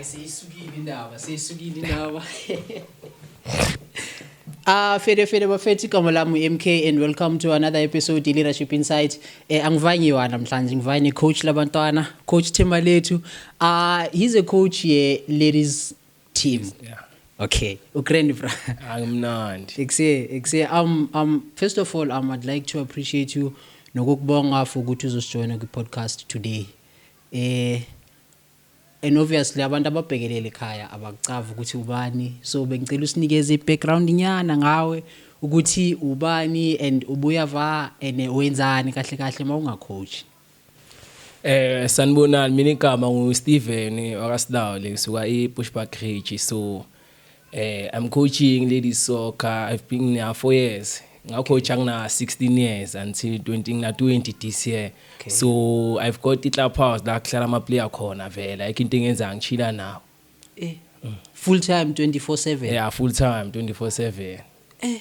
seyisukile indaba. Fede bafethi igama lami MK and welcome to another episode Leadership Insight. Angivanyiwa namhlanje ngivanye coach labantwana, coach Thembalethu. He's a coach ye ladies team. Yeah. Okay. Ukreni bra. Angimnandi. Exe first of all I'd like to appreciate you nokukubonga for ukuthi uzosijoina ku podcast today. And obviously abantu ababhekelele ekhaya abakucava ukuthi ubani, so bengicela usinikeze i-background nyana ngawe ukuthi ubani and ubuya va and wenzani kahle kahle mawungacoach. Sanibonani, mina igama nguSteven wakasilawu ngisuka eBushbuck Ridge. So I'm coaching ladies soccer. I've been there 4 years. Ngacoach ngina 16 years until 20 this year. Okay. So I've got the club house la kuhlala ama player khona vela. Like into engenza ngichila nawo. Full time 24/7. Yeah, full time 24/7.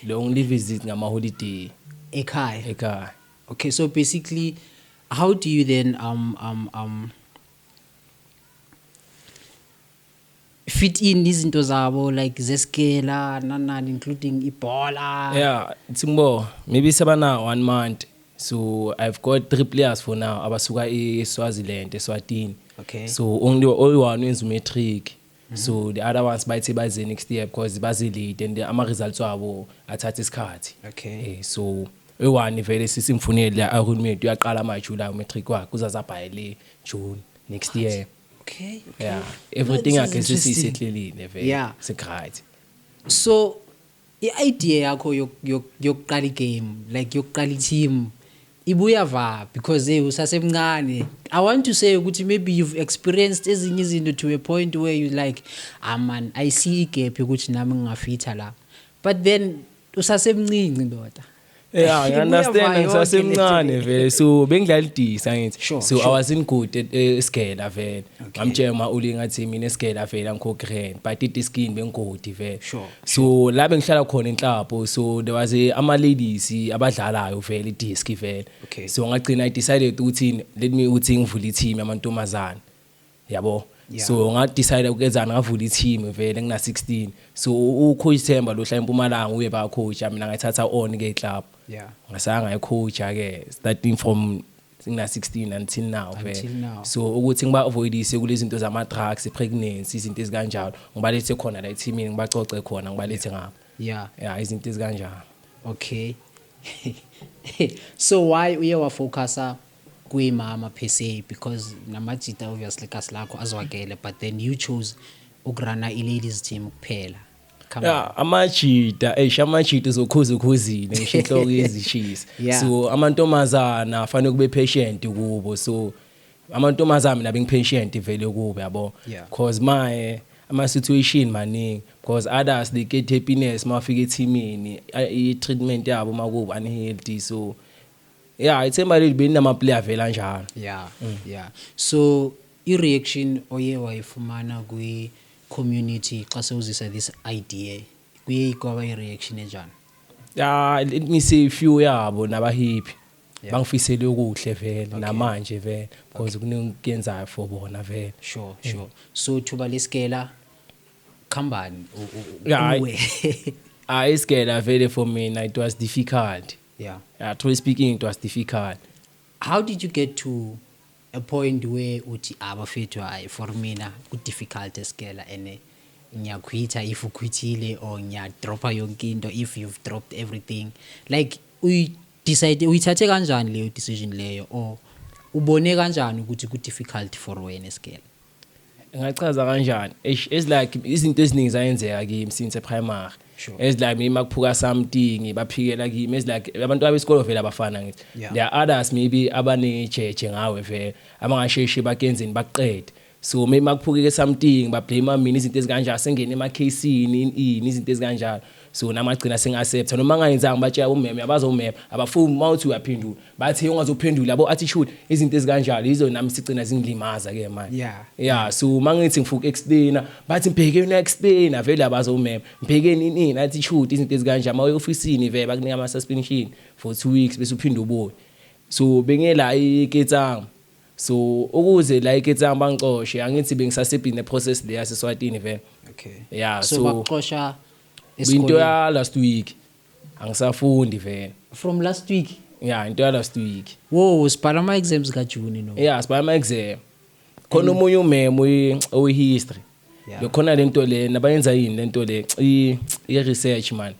Long visit ngama holiday Ekhaya. Okay, so basically how do you then fit in izinto zabo like zeskela nanani including ibhola? Yeah, Timbo, maybe sabana 1 month. So I've got 3 players for now. Abasuka eSwaziland, eSwatini. Okay. So only one wins matric. So the other ones might by the next year because bazi lead and the ama results wabo athatha isikhathi. Okay. So one vele sisimfunele ahulumeni uyaqala maJuly matric wakhe uzazabhayele June next year. Okay. Yeah. Everything This is akhe interesting. sisihlelile vele. Yeah. Secret. So i-idea yakho yokuqala igame like yokuqala team ibuya va because usasemncane. I want to say ukuthi maybe you've experienced ezinye izinto to a point where you like man I see igap ukuthi nami ngingafitha la, but then usasemncinci ndoda. Yeah, I understand ngisasemncane vele. So bengidlala idisa ngithi. So I was in good at scale vele. Ngamtshema uli ngathi mina scale vele angikho but it is skin bengigodi vele. So la bengihlala khona enhlapho, so there was ama ladies abadlalayo vele idisk vele. So ngagcina I decided ukuthi let me uthi ngivule team yamantombazana. Yabo. So ngadecide ukuzana ngavula i-team vele ngina 16. So ucoach Themba lo hlala eMpumalanga uye ba coach mina ngayithatha on ke club. Yeah. Ngasanga ngicoach ke starting from ngina 16 until now vele. So ukuthi ngiba avoidise kulezi zinto zama drugs, pregnancy, izinto ezikanjalo. Ngibalethe khona la e-teamini ngibacoce khona ngibalethe ngapha. Yeah. Yeah, izinto ezikanjalo. Okay. So why uye wa focusa kuimama per se, because namajita obviously kasilakho azwakele, but then you chose ugrana i-ladies team kuphela. Yeah, amajita amajita zokhuzukuzile ngisho inhloko ezishisa. So amantombazana afanele kube patient kubo. So amantombazana mina bengipatient vele kubo yabo, because ama situation maningi, because others they get happiness mafika eteamini i-treatment yabo makuba unhealthy. So yeah, ithemba leli benama player vela njalo. Yeah. So i-reaction oye wayifumana kwi community xa sewuzisa this idea kuye kwaba i-reaction enjani? Yeah, let me say few yabo nabahippie bangifisele ukuhle vele namanje vele because kunikyenzayo for bona vele. Sure. So thuba lesikela khambani uwe. Iskela vele for me it was difficult. Yeah, truly speaking it was difficult. How did you get to a point where uthi abafethu hayi for mina ku difficult eskela ene ngiyakhwitha if ukhwithile or ngiyadropa yonke into if you've dropped everything, like uyithathe kanjani leyo decision leyo or ubone kanjani ukuthi ku difficult for wena eskela? Ngachaza kanjani it's like izinto eziningi zayenzeka kimi since primary. It's like me makuphuka something baphikela kimi, it's like abantu abesikolo vele abafana ngithi. There are others maybe abanejeje ngawe vele abangasheshi bakenzeni baqede. So maybe makuphuke something ba blame mina izinto ezikanjalo sengene ema casini izinto ezikanjalo. So namagcina sengasepha noma ngayenzanga batshela umeme abazomeme abafuni mawuthi uyaphendula bathi ungazophendula yabo attitude izinto ezikanjalo izo nami sicina zingilimaza ke manje. Yeah, so mangithi ngifuka explainer bathi mbheke na explainer vele abazomeme mbheke nini attitude izinto ezikanjalo mawe officeini vele bakunika ama suspension for 2 weeks bese uphinda ubuye. So bengela iketsanga so ukuze like ethi angibangixoshe angithi bengisasebhini process le yaseSwatini vele Okay. yeah So baxosha into esikoleni ya last week angisafundi vele from last week. yeah into ya last week Whoa, sibhala ama exams ka June no. yeah sibaya ama exam khona umunye umem owe history Yeah. bekhona lento le nabayenza yini lento le i research man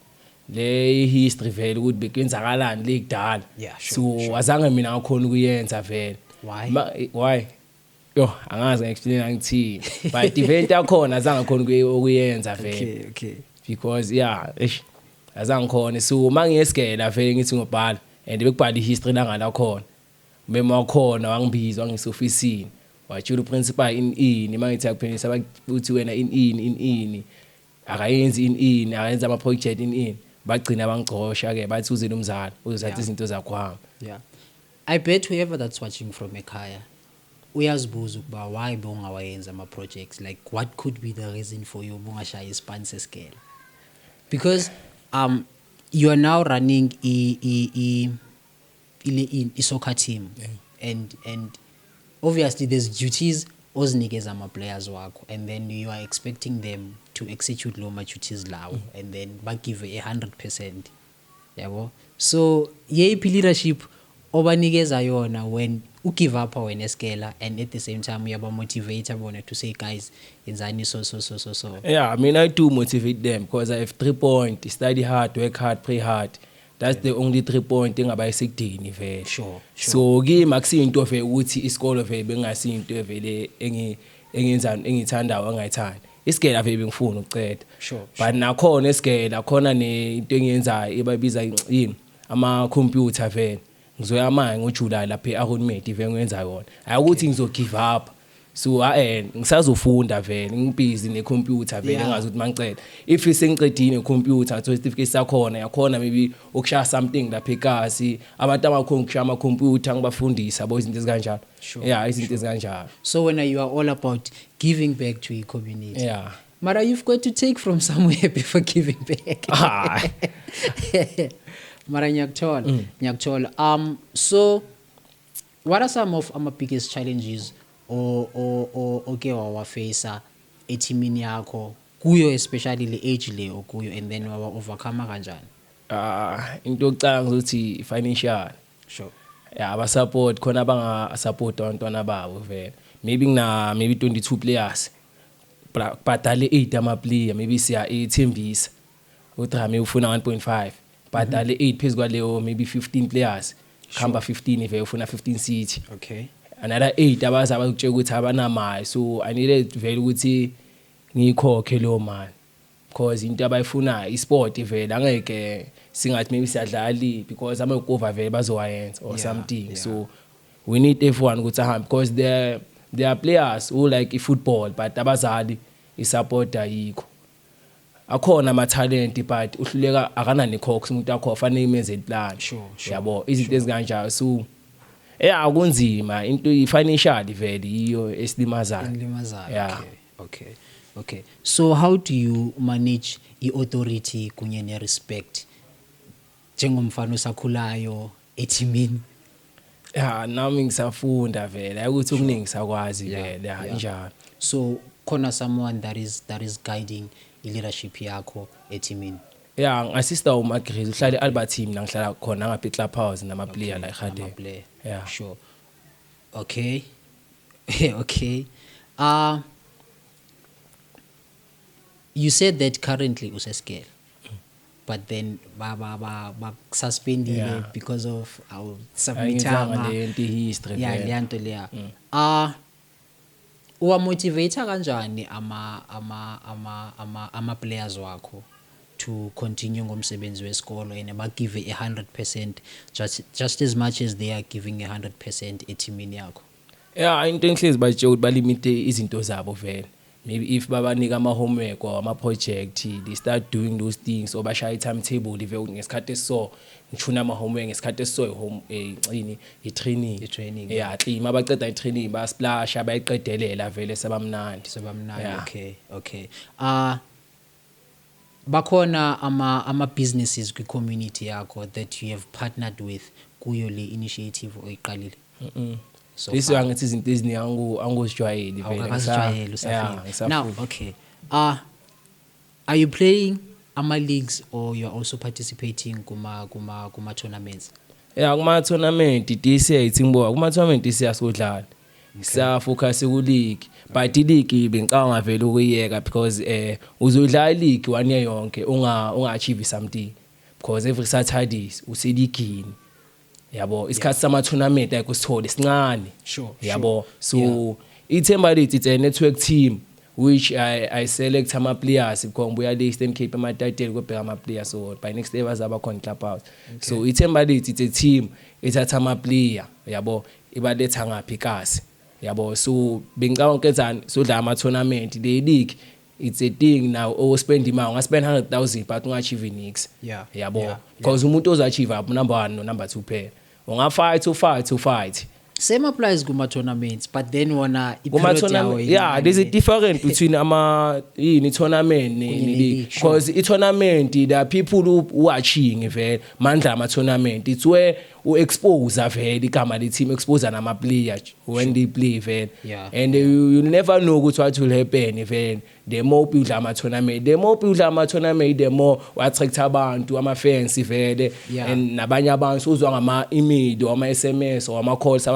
le history vele ukuthi bekwenzakalani le kudala Yeah, so sure. wazange mina ngakhona ukuyenza vele Why? why yo angazi explain angithini but event yakhona azange khona ukuyenza vele Okay. because yeah azange khona so mangiyesigela vele ngithi ngobhala and bekubhala ihistory langa la khona mema wakhona wangibiza wangisofisini watshela uprincipal ini mangithi akuphendisa bakuthi wena ini akayenzi akayenza ama project ini bagcina bangicosha ke bathi uze nomzala uzozathi izinto zakhwama. Yeah. I bet whoever that's watching from ekhaya uyazibuza ukuba why bongawayenza ama projects, like what could be the reason for you bongashaya ispan sescale, because you are now running a soccer team. And obviously there's duties ozinikeza ama players wakho, and then you are expecting them to execute lo ma duties lawo and then bagive 100%, yabo. So yeyiphi leadership obanikeza yona when u give up wena eskela, and at the same time uyaba motivate bona to say guys yenzani so. Yeah, I mean I do motivate them because I have 3 points, study hard, work hard, pray hard. That's the only 3 point engabayisekudini vele. Sure. So kimi akusinto vele ukuthi isikolo vele bengasinto vele engithandayo angayithandi. Isikela vele bengifuna ukuceda. Sure. But nakhona isikela khona into engiyenzayo ebabiza yini ama computer vele. Ngizoya manje ngoJuly lapha eArrowmead vele ngiyenza yona. Ayukuthi ngizo give up. So ngisazofunda vele ngibhizi necomputer vele engazi ukuthi mangicela if sengicedile necomputer certificate sakhona yakhona maybe ukushaya something lapha ekasi abantu abakhona ukushaya ama computer ngibafundisa yabo izinto ezikanjalo. Yeah, izinto ezikanjalo. So when you are all about giving back to your community. Yeah. Mara, you've got to take from somewhere before giving back. Mara nyakuthola. So what are some of our biggest challenges or okay wawafacea eteamini yakho kuyo, especially le age le okuyo, and then wawa overcome kanjani? Into yokucala ngizothi financial. Sure. Yeah, abasupport khona abanga support abantwana babo vele. Maybe 22 players. Bhadale 8 ama player, maybe siya ethembisa. Uthi maybe ufuna 1.5. Bhadale 8 phezulu kwaleyo maybe 15 players. Khamba 15 vele ufuna 15 seat. Okay. Another 8 abazaba ukutshela ukuthi abanamayi, so I needed vele ukuthi ngikhokhe lo mali because into abayifunayo isport vele angeke singathi maybe siyadlala because ama cover vele bazowayenza or something. So we need everyone ukuthi ahambe because there are players who like football but abazali isupport ayikho. Akhona ama talent but uhluleka akana nekhokho umuntu akho afanele imenze iplan. Yabo izinto ezikanjalo. So akunzima into financial vele iyo esilimazayo. Yeah. Okay. So how do you manage i-authority kunye ne-respect njengomfana osakhulayo eteamini? Yeah, nami ngisafunda vele ukuthi okuningi sakwazi vele njalo. So khona someone that is guiding i-leadership yakho eteamini? Yeah, ngasista uMagriz uhlala eAlbert team ngihlala khona ngapha eClubhouse nama player la eGauteng. Yeah. Sure. Okay. Okay. You said that currently usescale. But then ba suspended because of our submitanga le history. Yeah, leyanto leya. Uwa motivate kanjani ama players wakho to continue ngomsebenzi wesikolo and bagive 100% just as much as they are giving 100% eteamini yakho? Yeah, into enhlezi batshe ukuthi balimite izinto zabo vele. Maybe if babanika ama homework or ama project they start doing those things or bashaya timetable vele ngesikhathi eso ngithuna ama homework ngesikhathi eso home i-training. Yeah, clean abaceda i-training ba splash abayiqedelela vele sebamnandi. Okay. Bakhona ama businesses kwi community yakho that you have partnered with kuyo le initiative oyiqalile? so this far. angithi izinto eziningi angozijwayeli Awukakazijwayeli usafika. ngisafunda. Now, okay. Are you playing ama-leagues or you're also participating kuma tournaments? Kuma tournament this year ithimbo kuma tournament this year sodlala. Sa focus ku league but league bengicanga vele ukuyeka because uzodlala league one year yonke unga achieve something because every Saturdays useligini yabo isikhathi sama tournament ayikusithole sincane yabo so ithemba lithi it's a network team which I select ama players because buya le Eastern Cape ama title kubheka ama players so by next day bazaba khona clubhouse so ithemba lithi it's a team ethatha ama player yabo ibaletha ngaphi kasi yabo so bengicabanga ukenzani sodla ama tournament the league it's a thing now or spend imali ungaspend 100,000 but ungachieve nix yabo because umuntu ozachieve up number 1 no number 2 pair unga fight Same applies kuma tournaments, but then wanna there's a difference between tournament league because tournament there are people who watching vele mandla ama tournament it's where u expose vele igama le team expose nama player when they play vele and you never know what will happen vele the more people ama tournament the more attract abantu ama fans vele and nabanye abantu uzwa ngama email or ama SMS or ama calls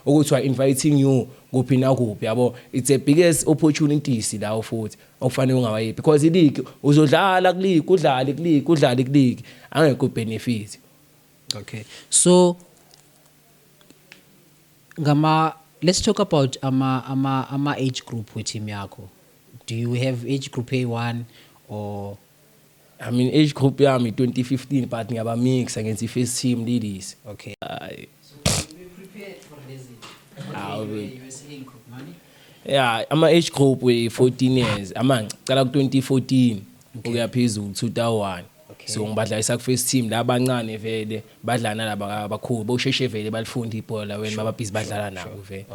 ukuthi inviting you kuphi na kuphi yabo it's a biggest opportunities la futhi okufanele ungawayi because league uzodlala ku league angekho benefit. Okay, so let's talk about ama age group with team yakho. Do you have age group A1 or I mean age group yami 2015 but ngiyaba mix against the first team ladies. Okay. So we prepared for this. You were saying group money? Ama age group we 14 years. Cala ku 2014 ukuya phezulu 2001. So ngibadlalisa ku first team la abancane vele badlana laba abakhulu bosheshe vele balifunda ibhola when bababhizi badlala nabo vele.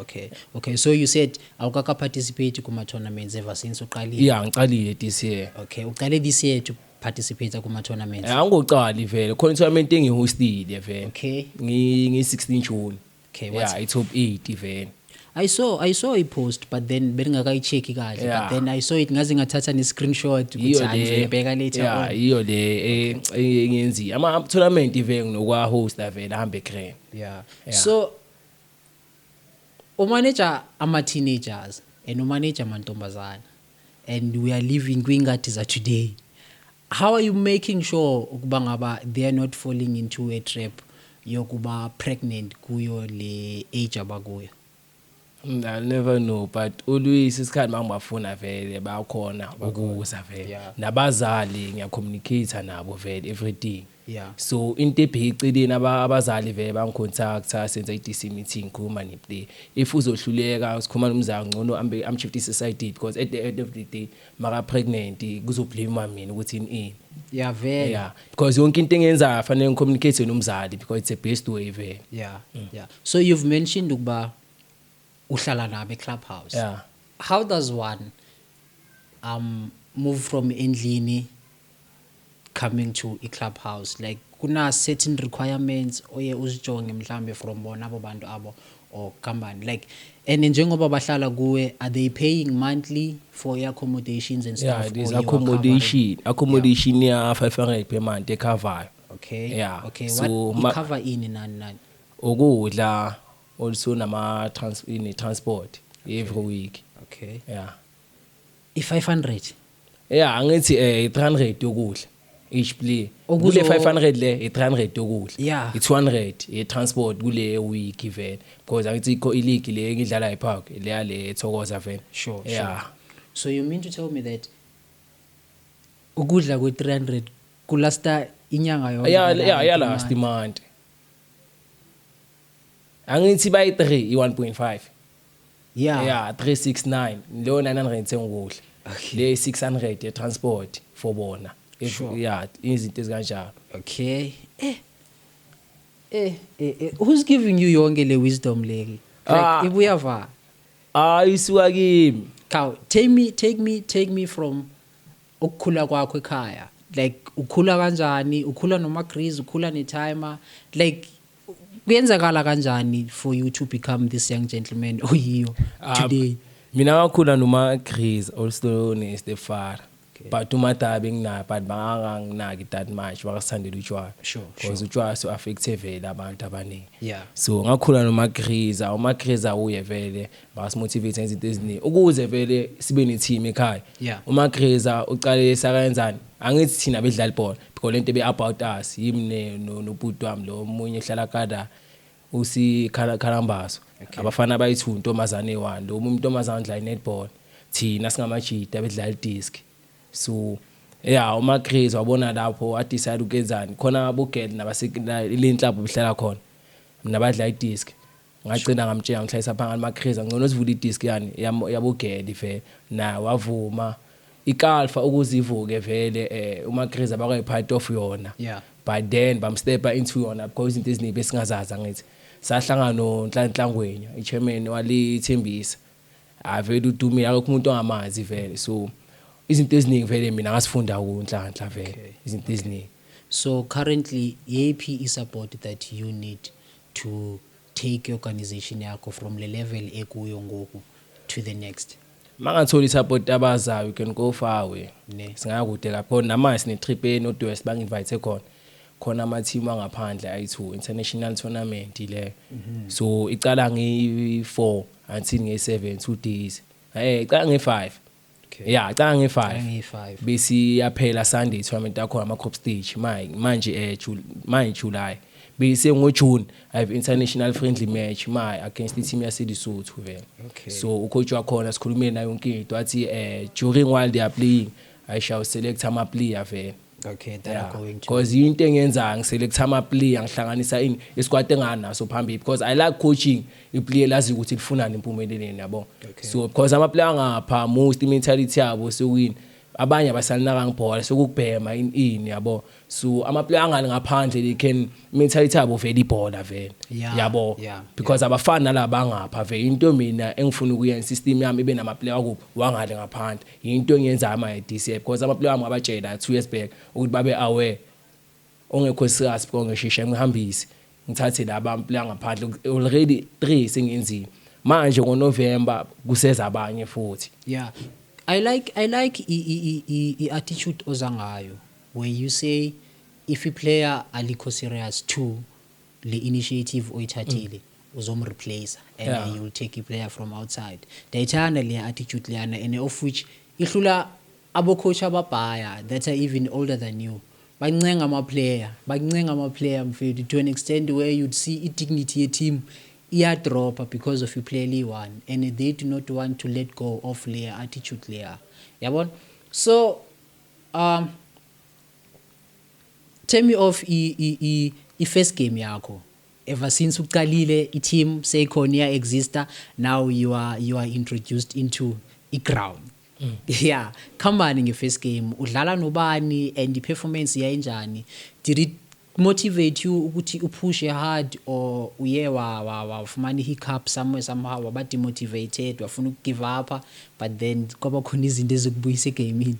Okay, so you said awukaka participate kuma tournaments ever since uqalile? Ngiqalile this year. Okay, uqale this year to participate kuma tournaments? Angicali vele khona tournament engihostile vele. Okay. Ngi 16 June. Okay, it's top 8 vele. I saw a post but then bengakayicheck kahle but then I saw it ngaze ngathatha ne screenshot ukuthi ngibheka later iyo le engenzi ama tournament vele nokwa host vele hambe grand. So umanager ama teenagers and umanager amantombazana and we are living kwingadi za today. How are you making sure ukuba ngaba they are not falling into a trap yokuba pregnant kuyo le age abakuyo? I'll never know but always isikhathi mangibafuna vele bakhona ukuza vele nabazali ngiyacommunicate nabo vele everything so into ebhecileni abazali vele bangicontacta senza i-DC meeting khuluma neplay if uzohluleka sikhuluma nomzali ngcono am-shift society because at the end of the day maka pregnant kuzoblame mina ukuthi ini vele because yonke into engenza fanele ngicommunicate nomzali because it's a best way vele so you've mentioned ukuba uhlala nabo clubhouse. How does one move from endlini coming to a clubhouse? Like kuna certain requirements oye uzijonge mhlambe from bona abo bantu abo or company like and njengoba bahlala kuwe are they paying monthly for your accommodations and stuff? There's accommodation ya 500 per month cover. Okay. So what cover in nani ukudla also nama transport every week. Okay. I-500 angithi 300 yokudla each play kule 500 le 300 yokudla i200 ye transport kule week event because angithi ikho ileague le ngidlala ePark le Thokoza vele. Sure. So you mean to tell me that ukudla kwe300 kulasta inyanga yonke? Last month angithi bayi 3 i1.5 369 lo 900 sengukudla le 600 ye transport for bona izinto ezikanjalo. Okay. Who's giving you yonke le wisdom leki? Like ibuyava isuka kimi. Take me from ukukhula kwakho ekhaya. Like ukhula kanjani? Ukhula noma grease, ukhula ne timer. Like kuyenzakala kanjani for you to become this young gentleman oyiyo today? Mina ngakhula noma Chris also nestefara. But uMatabi ngina but banganginaki that much bakasithandela utshwala. Because utshwala so affecte vele abantu abaningi. Yeah. So ngakhula noma Chris, uye vele basimotivate izinto eziningi. Ukuze vele sibe ne team ekhaya. Yeah. Chris uqale sakayenzani? Angithi thina bedlala ibhola because lento be about us. Yimne nobhuti wami lo omunye ehlala kada usi Khalambaso. Abafana abayithu intombazane one. Lo umuntomazane odlala netball. Thina singamajita bedlala disc. So yeah, Chris wabona lapho decide ukenzani khona abogel nabasekela ilenhlapho bihlala khona mina badla idisc ngagcina ngamtshela ngihlayisa phangani Chris ngcono sivula idisc yani yabogel vele na wavuma ikalfa ukuzivuke vele Chris abakwayi part of yona. Yeah. But then bamstepa into yona because izinto eziningi besingazaza ngithi sahlangana noNhlanhlangwenya ichairman walithembisa avele udumile akukho umuntu ongamazi vele so izinto eziningi vele mina ngasifunda kuNhlanhla vele izinto eziningi. So currently yaphi i-support that you need to take organization yakho from the level ekuyo ngoku to the next? Mangathola i-support abazayo you can go far away. Singakude lapho namanje sine trip eNorthwest banginvite khona ama team angaphandle ayi2 international tournament ile. So icala ngi4 until ngi7 2 days. Icala ngi5. Yeah, icala ngi5. Bese yaphela Sunday tournament yakho ama crop stage manje July. Bese ngoJune I have international friendly match against the team yaseLesotho vele. So ucoach wakhona sikhulume naye yonke into athi during while they are playing I shall select ama player vele. That are going to because into engenza ngiselect ama player ngihlanganisa isquad enganaso phambili because I like coaching iplayer lazi ukuthi lifunani impumeleleni yabo. So because ama player ngapha most mentality yabo sokwini abanye abasalinaka ngibhola sokubhema ini yabo. So ama player angani ngaphandle they can mentality yabo vele ibhola vele yabo because abafana nalaba ngapha vele into mina engifuna ukuyenza system yami ibe nama player kuphi wangale ngaphandle into engiyenza ama DCF because ama player ngabatshela 2 years back ukuthi babe aware ongekho serious because ngishisha ngihambisi ngithathe laba player ngaphandle already 3 sengenzile manje ngoNovember kuseza abanye futhi. I like I attitude ozangayo where you say if a player alikho serious to the initiative oyithathile uzomreplace and you will take a player from outside. Dayithanda le attitude leyana and of which ihlula abo coach ababhaya that are even older than you. Bancenga ama player mfethu to an extent where you'd see dignity ye team drop because of you play Li1 and they do not want to let go of their attitude layer. Yabon? So tell me of I first game yakho. Ever since uqalile I team sekhona exister now you are introduced into I ground. Yeah, come on in first game udlala nobani and the performance yayenjani? Did it motivate you ukuthi upush hard or uye wafumana hiccup somewhere somehow waba demotivated wafuna give up but then kwaba khona izinto ezikubuyisa egamini?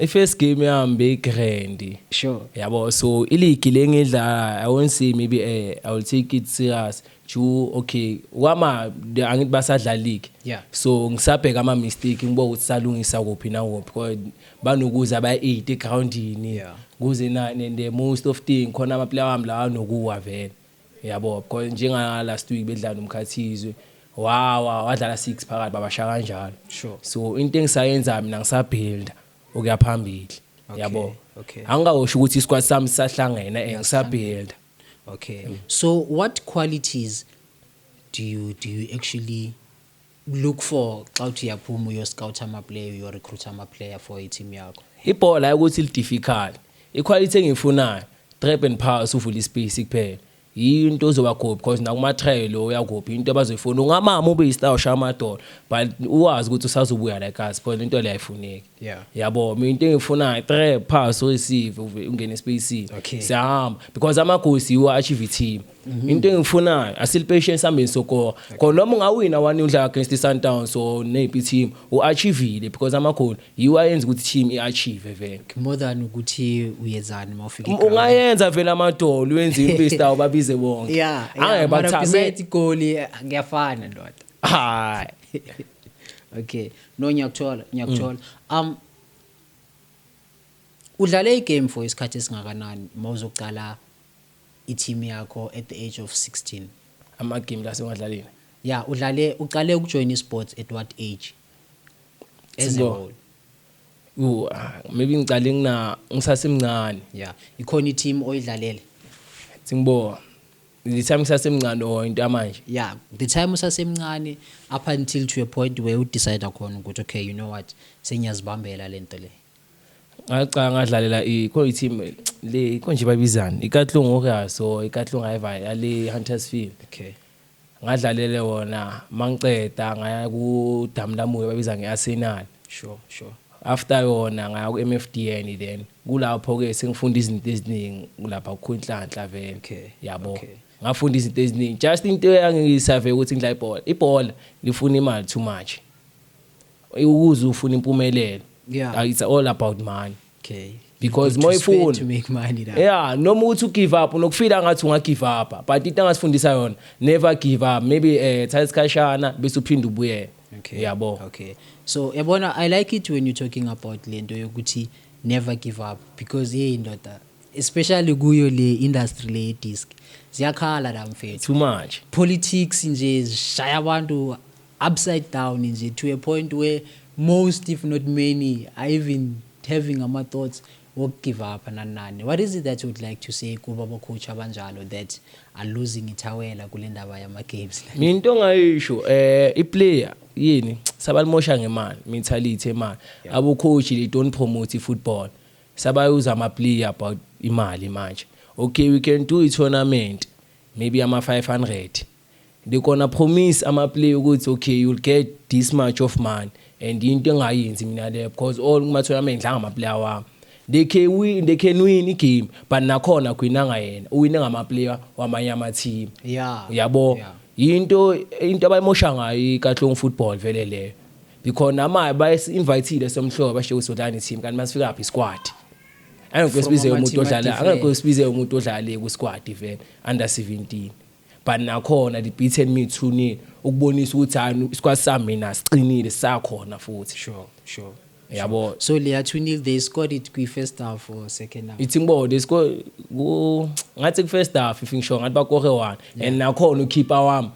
First game yami begrand. Sure. Yabo so iligi lengidla I won't say maybe I will take it serious. Okay wama angithi basadla league. So ngisabheka ama mistake ngibo ukuthi salungisa kuphi na kuphi because banokuza ba 8 groundini kuze na the most of thing khona ama player wami la nokuwa vele yabo because njenga last week bedlala nomkhathizwe wadlala 6 phakathi babasha kanjalo. So into engisayenza mina ngisabuild okuya phambili yabo angawusho ukuthi isquad sami sahlangena ngisabuild. So what qualities do you actually look for xa uthi yaphuma uyo scout ama player uyo recruit ama player for a team yakho? Ibhola ukuthi li difficult. Equality engifunayo trap and pass uvula ispace kuphela. Into ozoba khophi because nakuma trial uyakuphi into abazoyifuna ungamama ube istar shama door but uwazi ukuthi usazobuya like us because into le ayifuneki. Yeah. yabo mina into engifuna 3 pass or receive ungene space Okay. siyahamba because amagosi you achieve team into engifunayo asil patience sambe sokora khona noma ungawina one udla against iSundowns or nepi team uachievile because amagoal you ayenza ukuthi team iachieve vele more than ukuthi uyezani mawufika ungayenza vele amadolo wenza impista ubabize bonke yeah angebathabe goal ngiyafana ndoda hayi okay no ngiyakuthola udlale igame for isikhathi esingakanani mawuzoqala i-team yakho at the age of 16 ama-game lasengadlaleni yeah uqale ukujoin i-sports at what age as a whole maybe ngicale ngisasemncane yeah ikhona i-team oyidlalele ngibona the time ngisasemncane or into amanje yeah the time usasemncane up until to a point where you decide khona ukuthi okay you know what sengiyazibambela lento le ngacanga ngadlalela ikhona team le konje babizana ikatlung okaso ikatlung ayiva yale Huntersfield okay ngadlalele wona mangiceda ngaya ku Damlamuye babiza ngeArsenal sure after yona ngaya ku MFDN then kulapho ke sengifunda izinto eziningi kulapha kukhonhlanhla vele okay yabo ngafunda izinto eziningi just into yangisurvey ukuthi ngidlala ibhola lifuna imali too much ukuze ufuna impumelelo yeah it's all about money okay because moyifuna to make money that yeah noma uthi give up nokufila ngathi unga give up but into angasifundisa yona never give up maybe thatha isikashana bese uphinda ubuyela okay yabo okay so yabona I like it when you're talking about lento yokuthi never give up because ndoda especially kuyo le industry le disc ziyakhala la mfethu too much politics nje shaya abantu upside down nje to a point where most if not many are even having ama thoughts of give up nanani. What is it that you would like to say kuba coach abanjalo that are losing ithawela kule ndaba yama games? Mina into ngayisho iplayer yini sabalimosha ngemali mentality emali abo coach they don't promote football sabayuza ama player about imali manje. Okay, we can do a tournament maybe ama 500 they gonna promise ama player ukuthi okay you'll get this much of money and into engayenzi mina le because all kuma tournament dlanga ama player wami they can win igame but nakhona kwinanga yena uwine ngama player wamanye ama team yabo into abayimosha ngayo ikatlong football vele le because nama bayiinvitele somhlobo basho usodlana team kanti masifika aphi squad angeke sibize umuntu odlala ku squad vele under 17 but nakhona they beaten me 2-0 ukubonisa ukuthi hayi squad sami mina siqinile sakhona futhi sure yabo so le 2-0 they scored it kwi first half or second half ithi ngibo they score ngathi ku first half if ngisho ngathi bakore 1 and nakhona ukeeper wami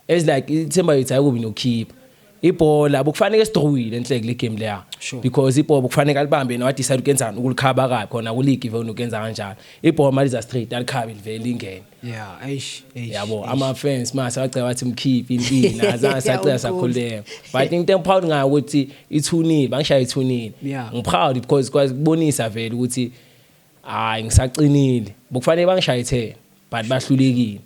as like ithemba yithi ayikubi no keeper ibhola bukufanele sidrowile enhleke le game leya because ibhola bukufanele alibambe na decide ukenzani ukulikhaba kabi khona ku league vele ukwenza kanjani ibhola maliza straight alikhabe livele ingene yabo ama fans mase bacela bathi mkhiphi impini azange sacela sakhuleka but into proud ngayo ukuthi i2-0 bangishaya i2-0 ngiproud because kwazi kubonisa vele ukuthi hayi ngisaqinile bukufanele bangishaya i10 but bahlulekile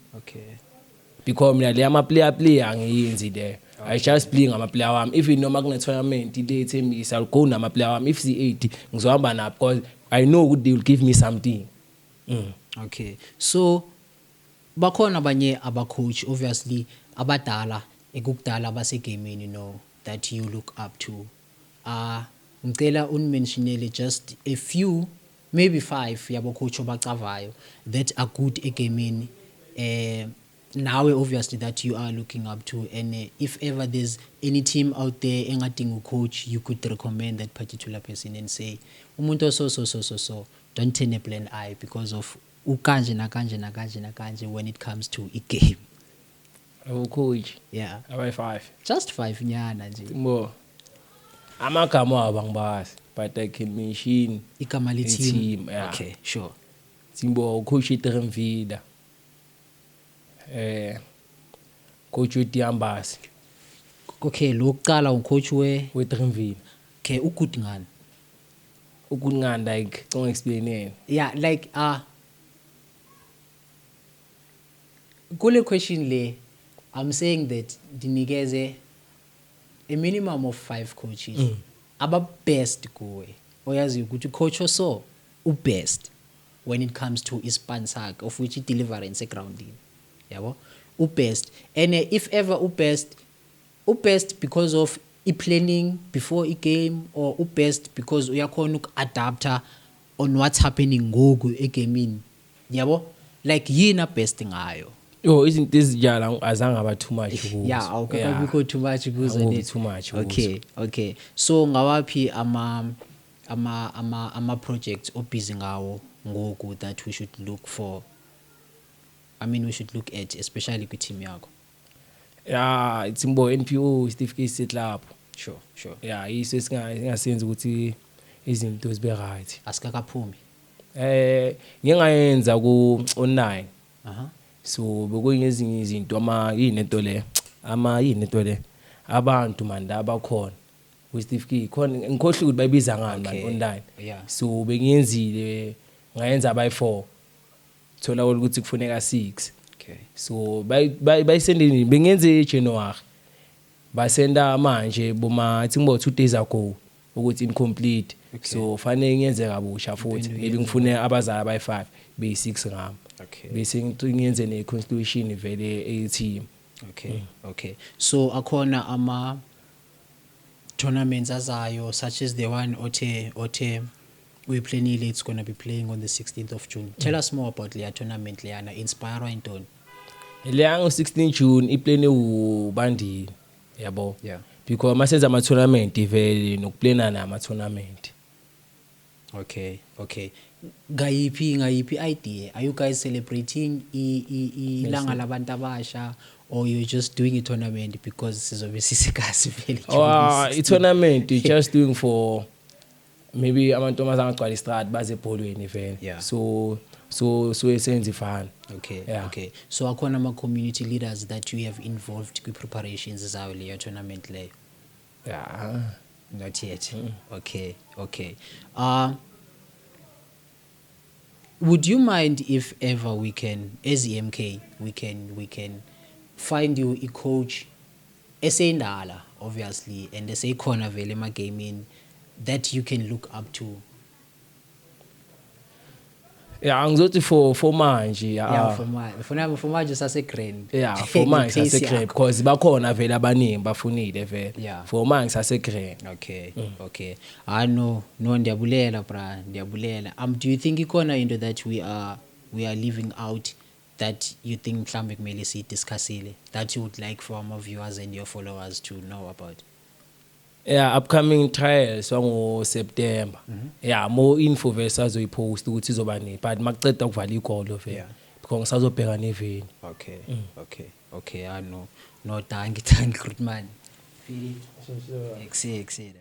because mina le ama player angiyenzi there I just play ngama player wami even noma kune tournament ile ethembisa go nama player wami if C8 ngizohamba nabo because I know they will give me something okay so bakhona abanye aba coach obviously abadala ekukudala base gaming you know that you look up to ngicela unmentionele just a few maybe 5 yabo coach obacavayo that are good at gaming now obviously that you are looking up to and if ever there's any team out there engadinga coach you could recommend that particular person and say umuntu so don't turn a blind eye because of ukanje na kanje when it comes to a game coach about 5 just 5 nyana nje mo amagama abangibazi but I can mention igama le team okay sure Simbo coach Tremvida coach uDiambasi okay lokuqala ucoach weTremville okay ugood ngani like don't explain like kule question le I'm saying that dinikeze a minimum of 5 coaches aba best kuwe oyazi ukuthi coach oso best when it comes to ispan sakhe of which deliverance egroundini yabo best and if ever best because of planning before a game or best because uyakhona ukadapter on what's happening ngoku egamini yabo like yina best ngayo izinto ezijala azange aba too much kuzo yeah awukabikho too much kuzo ne too much okay so ngawaphi ama projects obusy ngawo ngoku that we should look for we should look at especially ku team yakho it's imbo NPO certificate setlapho sure yiso singasenza ukuthi izinto zibe right asikakaphumi ngingayenza ku online so bekuyingezinye izinto yinento le abantu manje abakhona certificate khona ngikhohle ukuthi bayibiza ngani man online so bengiyenzile ngayenza by 4 thola ukuthi kufuneka 6 so bayisendeni bengenze January basenda manje athi ngibo 2 days ago ukuthi incomplete so fanele ngiyenze kabusha futhi maybe ngifune abazali by 5 be 6 ngami bese ngiyenze ne constitution vele e team okay so akhona ama tournaments azayo such as the one othe we planning it's going to be playing on the 16th of June. Tell us more about the tournament leyana inspire into leya ngo 16 June iplane ubandile yabo because masenza ama tournament vele nokuplana nama tournament okay ngayiphi idea are you guys celebrating ilanga labantu abasha or you just doing a tournament because sizobe sisikasi vele i tournament you just doing for maybe amantombazana agcwala istrad baze ebholweni vele so esenza ifana okay so akhona ama community leaders that you have involved kwi preparations zayo leyo tournament leyo not yet okay would you mind if ever we can as EMK we can find you a coach esendala obviously and esekhona vele ema gaming that you can look up to angizothi for manje for manje sase grand for manje sase grand because bakhona vele abaningi bafunile vele for manje sase grand okay no ndiyabulela bra ndiyabulela do you think ikona into that we are leaving out that you think mhlambe kumele si discussile that you would like for our viewers and your followers to know about upcoming trials wango September more info vese azoyipost ukuthi izoba ne but makuceda ukuvala igolo vele because ngisazobheka neveni okay no thank you Grootman. Exceed